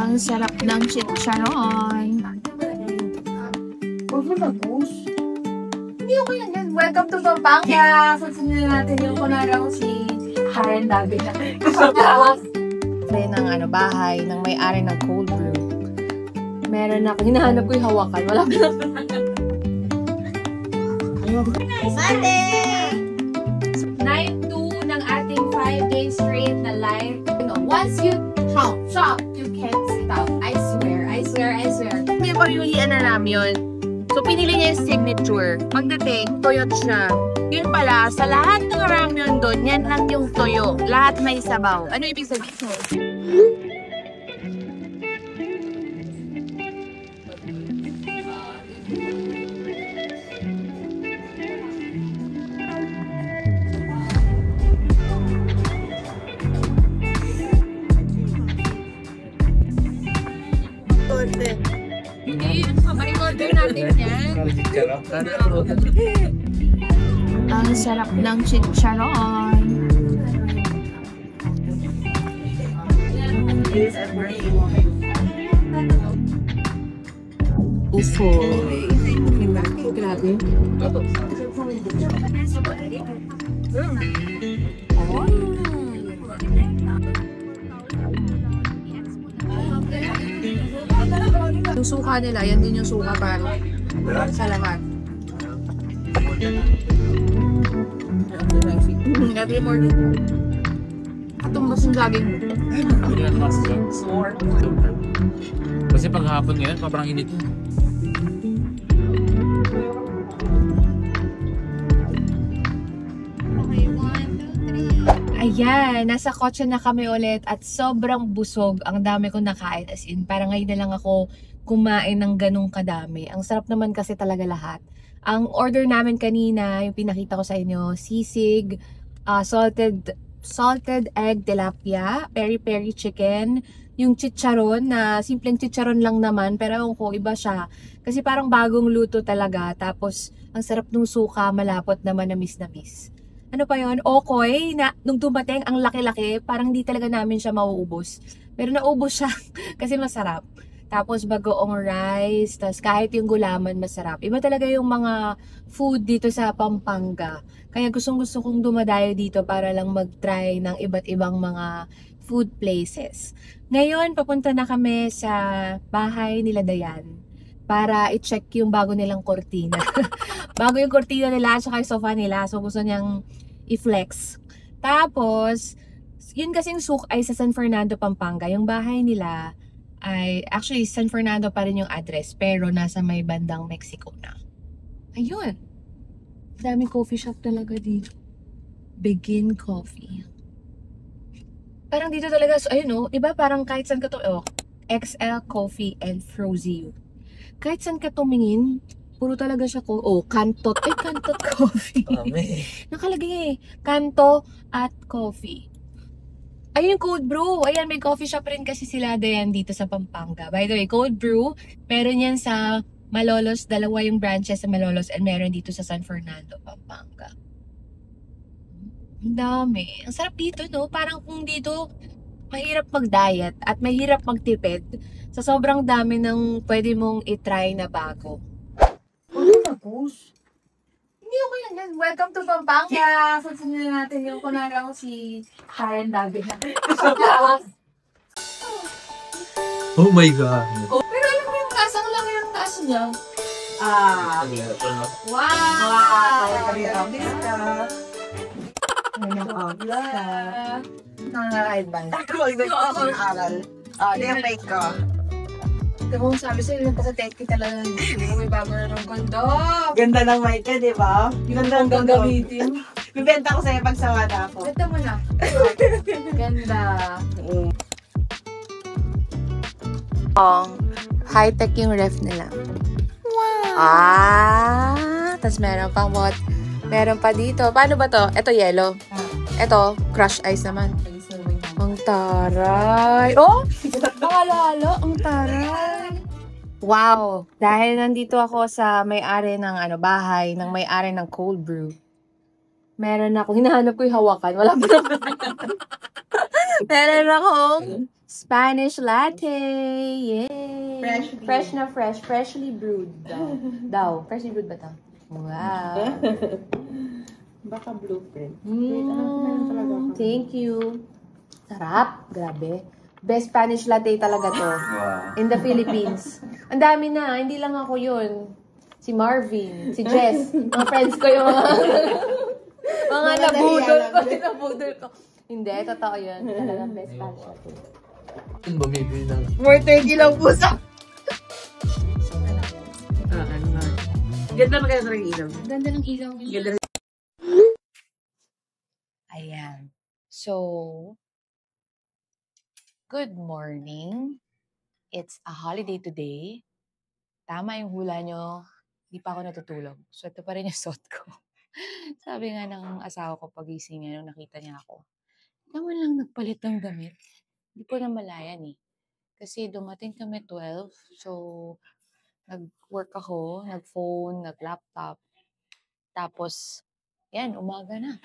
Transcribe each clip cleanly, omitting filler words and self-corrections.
Ang sarap ng chicharon. Huwag mo na-post. Hindi ako yan. Welcome to Pampanga! Susunod natin yung kunara ko si Karen David na. Ng bahay ng may-ari ng cold brew. Meron ako. Hinahanap ko yung hawakan. Wala pa lang. Mate! Night 2 ng ating 5 days straight na live. You know, once you shop, you can't stop. I swear. May pariulian na ramyun. So, pinili niya yung signature. Pagdating, toyo siya. Yun pala, sa lahat ng ramyun doon, yan lang yung toyo. Lahat may sabaw. Ano ibig sabihin? Hindi, pa-order natin yan. Ang sarap ng chicharon. Ufoy. Grabe. Yung suka nila, yan din yung suka para sa lahat. Every morning. Katumbas yung laging kasi paghapon ngayon, sobrang init. Ayan, nasa kotse na kami ulit at sobrang busog. Ang dami kong nakain, as in, parang ngayon na lang ako kumain ng ganong kadami. Ang sarap naman kasi talaga lahat. Ang order namin kanina, yung pinakita ko sa inyo, sisig, salted egg tilapia, peri-peri chicken, yung chicharon na simpleng chicharon lang naman, pero ewan ko, iba siya. Kasi parang bagong luto talaga. Tapos, ang sarap ng suka, malapot na manamis-namis. Ano pa yun? Okoy, na nung dumating, ang laki-laki, parang hindi talaga namin siya mauubos. Pero naubos siya kasi masarap. Tapos bagoong rice, tapos kahit yung gulaman masarap. Iba talaga yung mga food dito sa Pampanga. Kaya gustong-gusto kong dumadayo dito para lang mag-try ng iba't ibang mga food places. Ngayon, papunta na kami sa bahay nila Dayan para i-check yung bago nilang kortina. Bago yung kortina nila at saka yung sofa nila. So gusto niyang i-flex. Tapos, yun kasing souk ay sa San Fernando, Pampanga. Yung bahay nila ay, actually, San Fernando pa rin yung address, pero nasa may bandang Mexico na. Ayun. Daming coffee shop talaga dito. Begin Coffee. Parang dito talaga, so, ayun o, diba parang kahit saan ka to, XL Coffee and Frozy. Kahit saan ka tumingin, puro talaga siya Kantot. Kantot Coffee. Nakalagay Kanto at Coffee. Ayun yung Cold Brew. Ayan, may coffee shop rin kasi sila Dayan dito sa Pampanga. By the way, Cold Brew, meron yan sa Malolos. Dalawa yung branches sa Malolos and meron dito sa San Fernando, Pampanga. Ang dami. Ang sarap dito, no? Parang kung dito, mahirap mag-diet at mahirap magtipid. Sa sobrang dami ng pwede mong itry na bago. Tapos, hindi ako yan. Welcome to Pampanga! Susunod natin yung kunara ko si Karen David na. Oh my God! Pero alam mo yung taas, ang laki yung taas niya. Wow! Nangangain ba? Huwag nag-aral. Di yung fake ko. Kung sabi sa'yo, yung pa-tech talaga may bago na ng kondo. Ganda ng mic ka, di ba? Ganda ang gagamitin. Bibenta ko sa'yo pag sawada ako. Ganda mo na. Ganda. High-tech yung ref nila. Wow! Tapos meron pang meron pa dito. Paano ba to? Ito yellow. Ito, crush ice naman. Ang taray. Oh! Pangalala, ang taray. Wow! Dahil nandito ako sa may-ari ng bahay, ng may-ari ng cold brew. Meron ako, hinahanap ko yung hawakan. Wala pa naman. Meron akong Spanish latte! Yay! Freshly brewed daw. Freshly brewed ba ito? Wow! Baka blueprint. Thank you. Sarap. Grabe. Best Spanish latte talaga to. In the Philippines. Ang dami na. Hindi lang ako yun. Si Marvin, si Jess. Mga friends ko yung mga nabudol ko. Hindi, totoo yun. Talagang best Spanish latte. Bumibili ng... More 30 lang po sa... Ganda maganda ng ilaw. Ganda ng ilaw. Ganda ng... Ayan. So, good morning. It's a holiday today. Tama yung hula nyo. Hindi pa ako natutulog. So, ito pa rin yung suot ko. Sabi nga ng asawa ko pagising niya nung nakita niya ako. Naman lang nagpalit ng damit. Hindi ko na malayan eh. Kasi dumating kami 12. So, nag-work ako, nag-phone, nag-laptop. Tapos, yan, umaga na.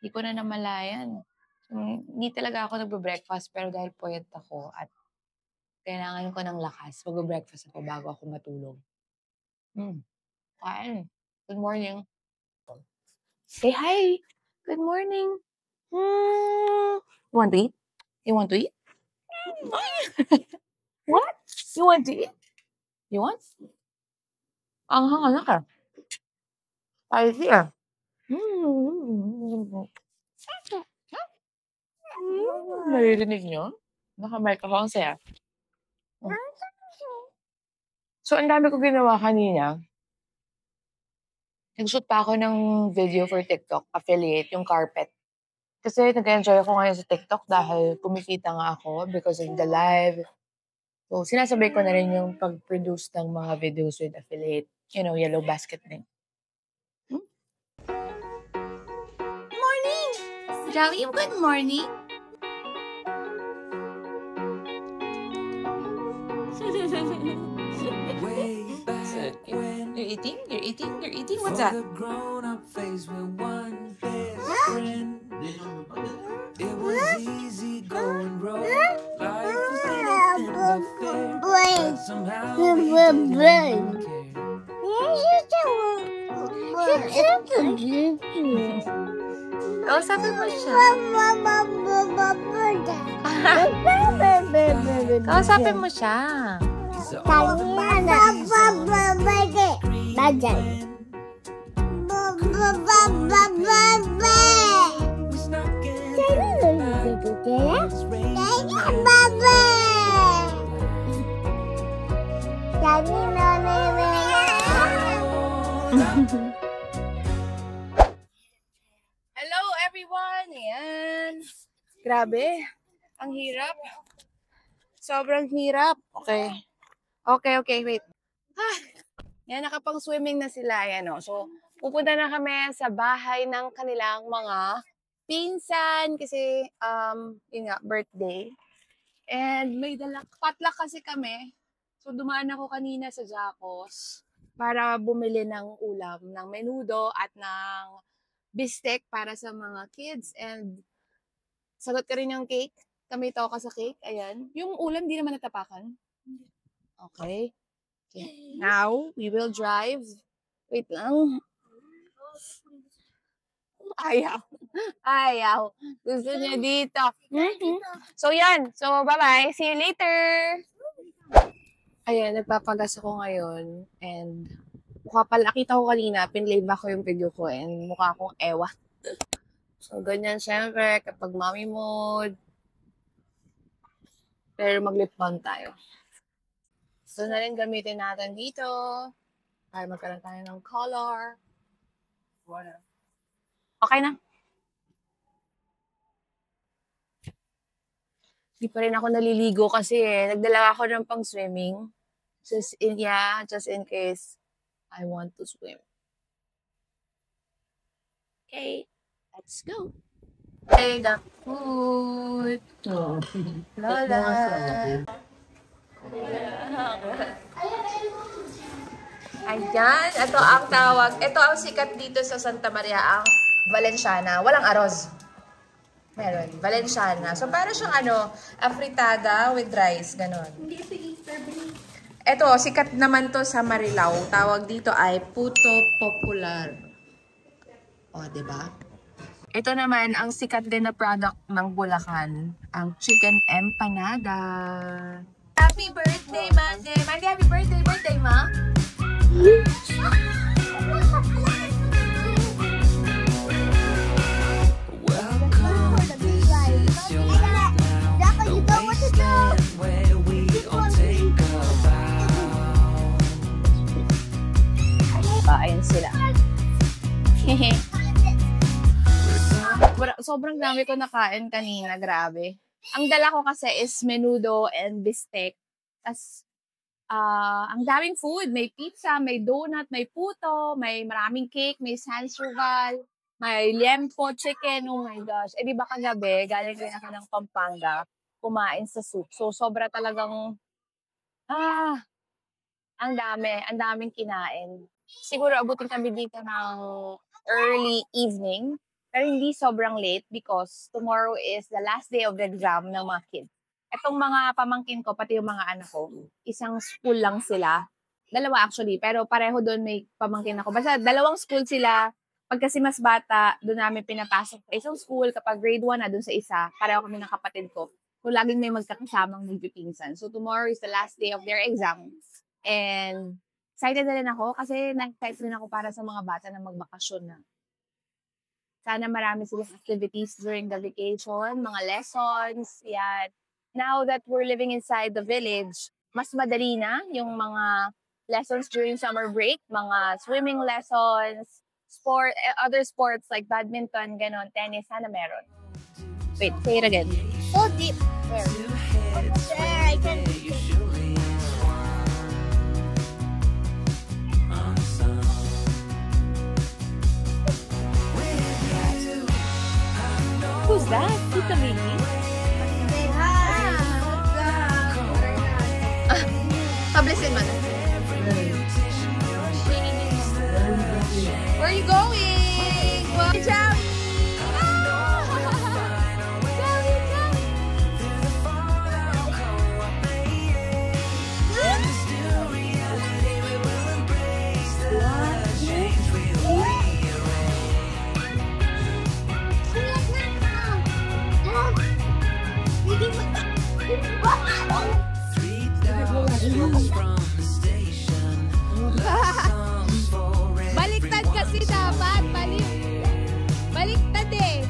Hindi ko na namalayan. Hindi talaga ako nagbe-breakfast pero dahil puyat ako at kailangan ko ng lakas, mag-breakfast ako bago ako matulog. Kain. Good morning. Say hi. Good morning. You want to eat? You want to eat? What? You want to eat? You want? Ang hanga ka. Spicy ah. Naririnig nyo? Naka-mic ako. Ang saya. So, ang dami ko ginawa kanina. Nag-shoot pa ako ng video for TikTok. Affiliate, yung carpet. Kasi nag-enjoy ako ngayon sa TikTok dahil kumikita nga ako because of the live. So, sinasabay ko na rin yung pag-produce ng mga videos with affiliate. You know, Yellow Basket din. Morning! Joey, good morning! You're eating? You're eating? You're eating? What's that? It was easy going wrong. Life was anything but fair. But somehow we didn't care. Kausapin mo siya. Kausapin mo siya. Hello everyone! Ayan. Grabe. Ang hirap. Sobrang hirap. Okay, wait. Yan, nakapang-swimming na sila. Ayan, oh. So, pupunta na kami sa bahay ng kanilang mga pinsan kasi, yun nga, birthday. And may potluck kasi kami. So, dumaan ako kanina sa Jacos para bumili ng ulam, ng menudo at ng bistek para sa mga kids. And sagot ka rin yung cake. Kami ka sa cake. Ayan. Yung ulam, di naman natapakan. Okay. Now, we will drive. Wait lang. Ayaw. Gusto niya dito. So, yan. So, bye-bye. See you later. Ayan, nagpapagas ako ngayon. And, nakita ko kanina, pinlay back ko yung video ko and mukha akong ewa. So, ganyan syempre, kapag mommy mode. Pero mag-lip balm tayo. So, na rin gamitin natin dito para magkaroon tayo ng color. Okay na. Hindi pa rin ako naliligo kasi nagdala ako ng pang-swimming. Just in case I want to swim. Okay, let's go. Okay, the food. Lola. Ayan, ito ang tawag. Ito ang sikat dito sa Santa Maria, ang Valenciana. Walang arroz. Meron. Valenciana. So, para siyang afritada with rice. Ganon. Hindi ito Easter break. Ito, sikat naman to sa Marilao. Tawag dito ay Puto Popular. O, diba? Ito naman, ang sikat din na product ng Bulacan. Ang chicken empanada. Happy birthday, Mandy! Mandy, happy birthday! Birthday, ma! Ayan sila. Sobrang dami ko nakain kanina, grabe. Ang dala ko kasi is menudo and bistec. Tas, ang daming food. May pizza, may donut, may puto, may maraming cake, may sansugal, may liempo chicken. Oh my gosh. Eh, di ba kagabi, galing rin ako ng Pampanga, kumain sa soup. So, sobra talagang, ang daming kinain. Siguro abutin kami dito ng early evening, pero hindi sobrang late because tomorrow is the last day of the exam ng mga kids. Itong mga pamangkin ko, pati yung mga anak ko, isang school lang sila. Dalawa actually, pero pareho doon may pamangkin ako. Basta dalawang school sila. Pag kasi mas bata, doon namin pinapasok sa isang school. Kapag grade 1 na doon sa isa, pareho kami ng kapatid ko. So laging may magkakasamang nagpipinsan. So tomorrow is the last day of their exam. And excited na rin ako kasi na-excited rin ako para sa mga bata na magbakasyon na. Sana marami silang activities during the vacation, mga lessons, yan. Now that we're living inside the village, mas madali na yung mga lessons during summer break, mga swimming lessons, other sports like badminton, ganon, tennis, sana meron. Wait, say it again. So deep. Where? There, I can Who's that? Tita Vicky? say hi. Publicin man. Where are you going? Well, ciao! Baliktad kasi dapat. Baliktad eh.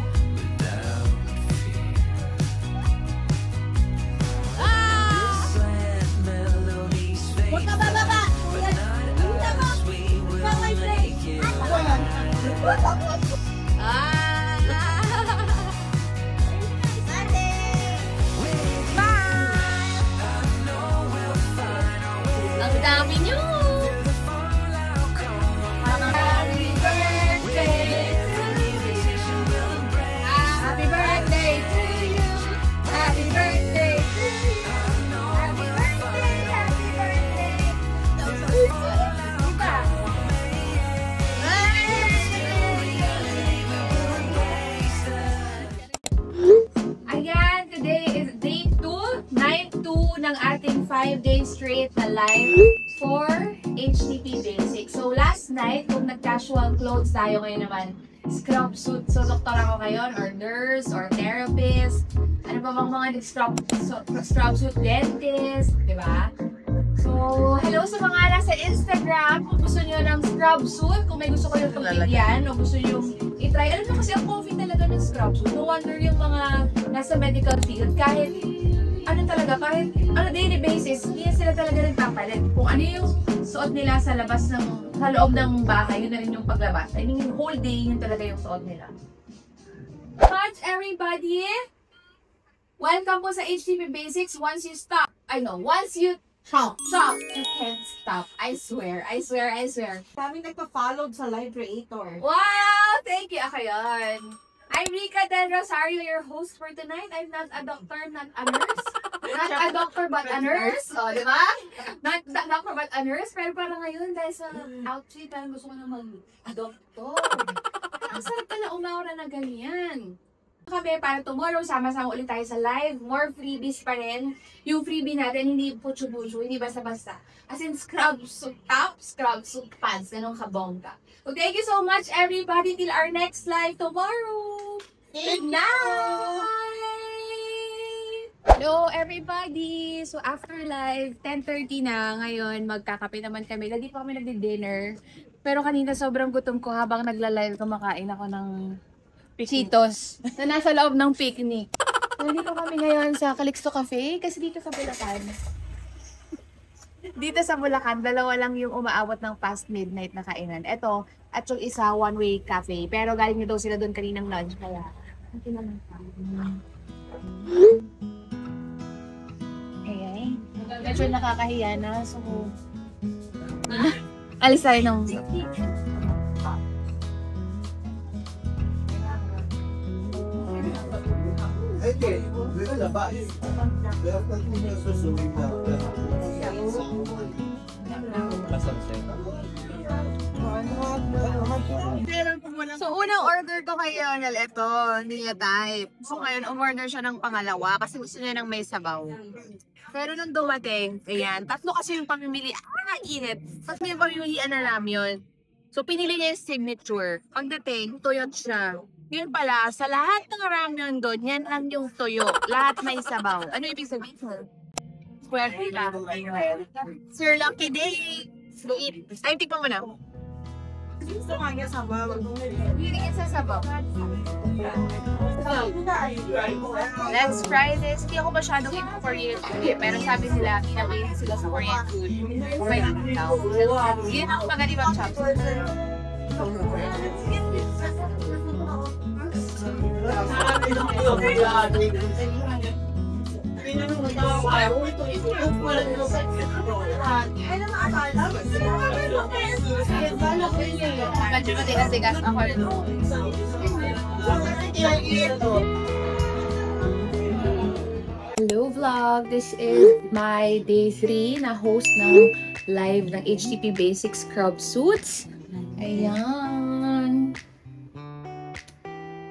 Huwag ka bababa. Ang dami nyo! Happy birthday to you! Happy birthday to you! Happy birthday to you! Happy birthday! Happy birthday! Diba? Ayan, today is day 2, night 2 ng ating 5-day straight na live for HTP Basics. So last night, kung nag-casual clothes tayo ngayon naman, scrub suit. So doktor ako ngayon, or nurse, or therapist. Ano pa bang mga scrub suit, dentist, di ba? So, hello sa mga nasa Instagram. Kung gusto nyo ng scrub suit, kung may gusto kayo pagbigyan, o gusto nyo i-try. Alam nyo kasi ang comfy talaga ng scrub suit. No wonder yung mga nasa medical field, kahit kahit daily basis, hindi sila talaga nagpapalit. Kung ano yung suot nila sa loob ng bahay, yun na rin yung paglabas. I mean, yung whole day, yun talaga yung suot nila. What's everybody? Welcome po sa HTP Basics. Once you shop, you can't stop. I swear. Kami nagpa-follow sa Live Creator. Wow! Thank you, Akayon. I'm Rica Del Rosario, your host for tonight. I'm not a doctor, not a nurse. Not a doctor, but a nurse. O, di ba? Not a doctor, but a nurse. Pero parang ngayon, dahil sa outfit, parang gusto ko na mag-doktor. Ang sarap pala umaura na ganyan. Kami para tomorrow, sama-sama ulit tayo sa live. More freebies pa rin. Yung freebie natin, hindi putsu-putsu, hindi basta-basta. As in, scrub suit top, scrub suit pants. Ganun kabongga. So, thank you so much, everybody. Till our next live tomorrow. Good night! Hello, everybody! So, after live, 10:30 na. Ngayon, magkakape naman kami. Hindi pa kami nagdi-dinner. Pero kanina, sobrang gutom ko habang nagla-live, kumakain ako ng Cheetos na nasa loob ng picnic. So, dito kami ngayon sa Calixto Cafe kasi dito sa Bulacan. Dito sa Bulacan, dalawa lang yung umaabot ng past midnight na kainan. Ito, at yung isa, one-way cafe. Pero galing na daw sila doon kaninang lunch. Kaya, hindi naman tayo. Okay. Medyo nakakahiya na. So, alis tayo ng... So, unang order ko kay Lionel, ito, niya type. So, ngayon, umorder siya ng pangalawa kasi gusto niya ng may sabaw. Pero nung dumating, ayan, tatlo kasi yung pamimili. Init. Tapos may pamimilian na ramyun. So, pinili niya yung signature. Pagdating, tuyot siya. Yun pala, sa lahat ng ramyun doon, yan lang yung tuyo. Lahat may sabaw. Ano ibig sabihin? Swerte lang. Sir Lucky Day! Luit. Ay, tikpan mo na. Gusto nga niya sabaw. Hindi sa sabaw. Let's try this. Hindi ako masyadong into Korean food. Pero sabi sila, pinawin sila sa Korean food. Okay lang daw. Yun ang magaling ang chopsticks. Hello vlog! This is my day 3 na host ng live ng HTP Basic Scrub Suits. Ayan!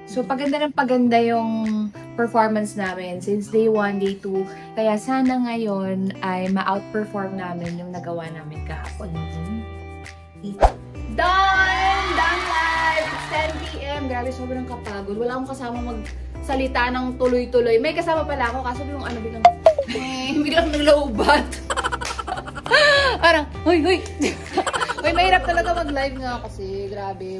So, paganda ng paganda yung performance namin since day 1, day 2. Kaya sana ngayon ay ma-outperform namin yung nagawa namin kahapon. Done! Done live! It's 10 p.m. Grabe, sobrang kapagod. Wala akong kasama magsalita ng tuloy-tuloy. May kasama pala ako, kaso yung ano biglang naglaobat. Parang, hoy! Uy, mahirap talaga mag-live nga kasi, grabe.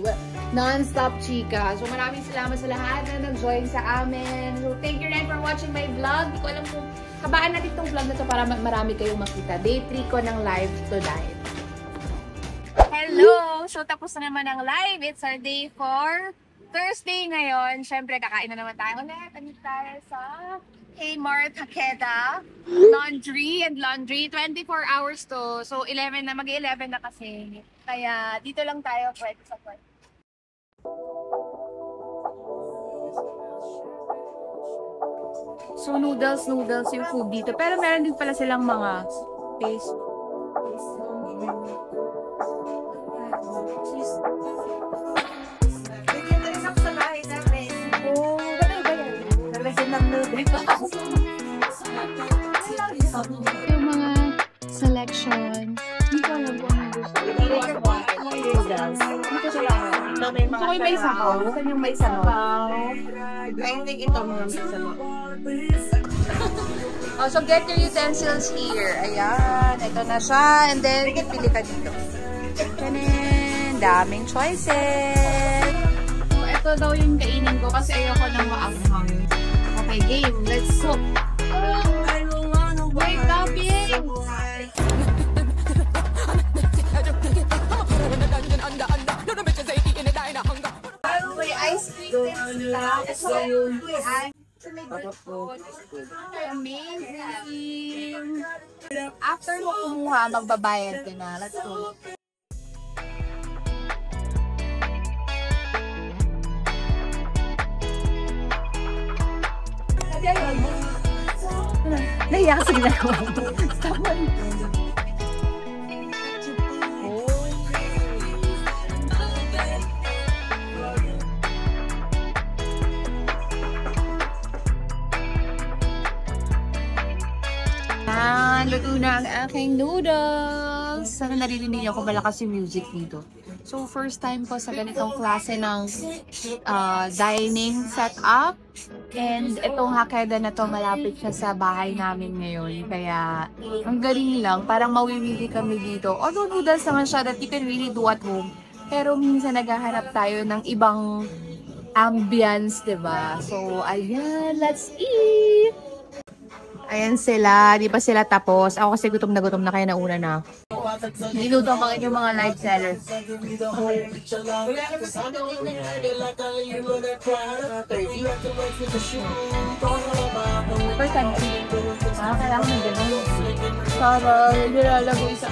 Non-stop chika. So, maraming salamat sa lahat na nag-join sa amin. So, thank you rin for watching my vlog. Hindi ko alam kung habaan natin itong vlog na ito para marami kayong makita. Day 3 ko ng live tonight. Hello! So, tapos na naman ang live. It's our day 4. Thursday ngayon. Siyempre, kakain na naman tayo ulit. Andito tayo sa Kmart Takeda. Laundry and laundry. 24 hours to. So, 11 na. Mag-11 na kasi. Kaya, dito lang tayo pwede sa pwede. So, noodles yung food dito. Pero meron din pala silang mga paste. Yung mga selection. Hindi ko alam kung ano gusto. Gusto ko yung may sabaw. Gusto yung may sabaw. I think ito mga may sabaw. Oh, so get your utensils here. Ayan, ito na siya. And then, pipili ka dito. Tanan! Daming choices! So, ito daw yung kainin ko kasi ayoko nang maanghang. Okay, game. Let's cook. Wait, topping! May ice cream. Amazing! After mo kumuha, magbabayad ka na. Let's go. Nahiya ka sa ginagawa mo. Stop mo. na ang aking noodles. Sana naririnig niyo kung malakas yung music dito. So, first time ko sa ganitong klase ng dining setup. And itong hakeda na to, malapit siya sa bahay namin ngayon. Kaya, ang galing lang. Parang mawiwili kami dito. Although noodles naman siya that you can really do at home. Pero minsan naghahanap tayo ng ibang ambience, diba? So, ayan. Let's eat! Ayan sila. Di pa sila tapos. Ako kasi gutom na kaya nauna na. Niluto ang mga yung mga live sellers. First time. Kailangan ng gano'n. Para nilalagoy sa